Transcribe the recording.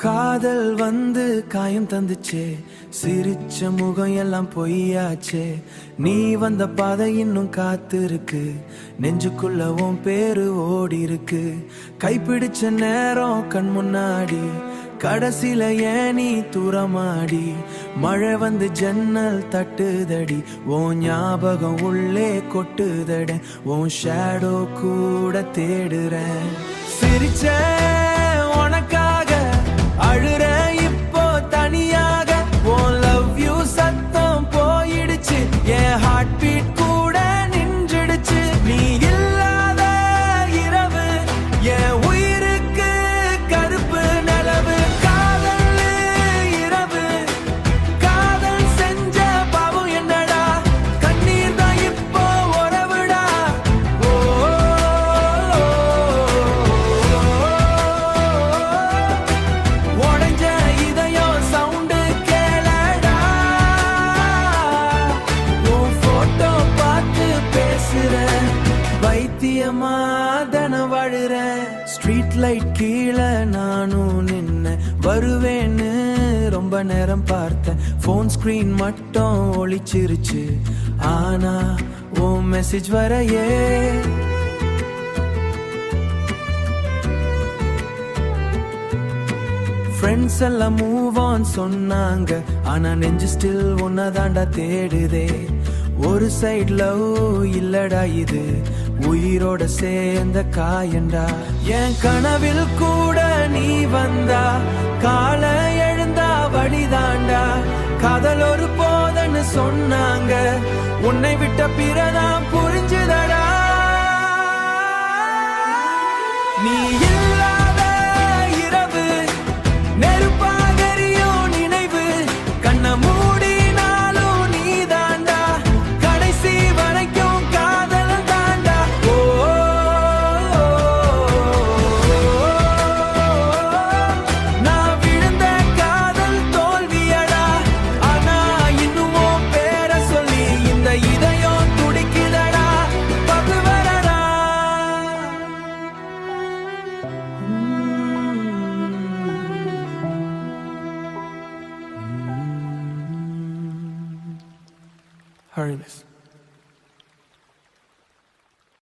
காதல் வந்து காயம் தந்துச்சே, சிரிச்ச முகம் எல்லாம் பொய்யாச்சே. நீ வந்த பாதை இன்னும் காத்திருக்கு, நெஞ்சுக்குள்ள உன் பேரு ஓடி இருக்கு. கைப்பிடிச்ச நேரம் கண் முன்னாடி, கடைசில ஏன் நீ தூரமாடி. மழை வந்து ஜன்னல் தட்டுதடி, உன் ஞாபகம் உள்ளே கொட்டுதட. உன் ஷேடோ கூட தேடுறேன். சிரிச்ச உனக்காக அழுற இப்போ தனியாக. உன் லவ் யூ சத்தம் போயிடுச்சு, என் ஹார்ட் பீட் கூட நின்றுடுச்சு. நீ இல்லாத இரவு என் உயிருக்கு கருப்பு நிலவு. காதல் இரவு காதல் செஞ்ச பாவம் என்னடா, கண்ணீர் தான் இப்போ உறவுடா. ஓ உடைஞ்ச இதயம் சவுண்டு கேளடா. உன் போட்டோ பார்த்து பேசுற, வைத்தியமா தன வாழுற. ஸ்ட்ரீட் லைட் கீழே நானும் நின்ன, வருவேன்னு ரொம்ப நேரம் பார்த்தேன். போன் ஸ்கிரீன் மட்டும் ஒளிச்சிருச்சு, ஆனா உன் மெசேஜ் வரையே. ஃப்ரெண்ட்ஸ் எல்லாம் மூவ் ஆன் சொன்னாங்க, ஆனா நெஞ்சு ஸ்டில் உன்னதாண்டா தேடுதே. ஒரு சைடு லவ் இல்லடா இது, உயிரோட சேர்ந்த காயண்டா. என் கனவில் கூட நீ வந்தா, கால எழுந்தா வழிதாண்டா. காதல் ஒரு போதன்னு சொன்னாங்க, உன்னை விட்ட பிறதான் புரிஞ்சுதடா. நீ இல்லாத இரவு நெருப்பாக எரியும் நினைவு, கண்ண மூடினாலும் நீ தாண்டா, கடைசி வரைக்கும் காதல் தாண்டா. ஓ நான் விழுந்த காதல் தோல்வியடா, ஆனா இன்னும் உன் பேர சொல்லி இந்த இதயம் துடிக்குதடா. பகுவரடா. Hurry, miss.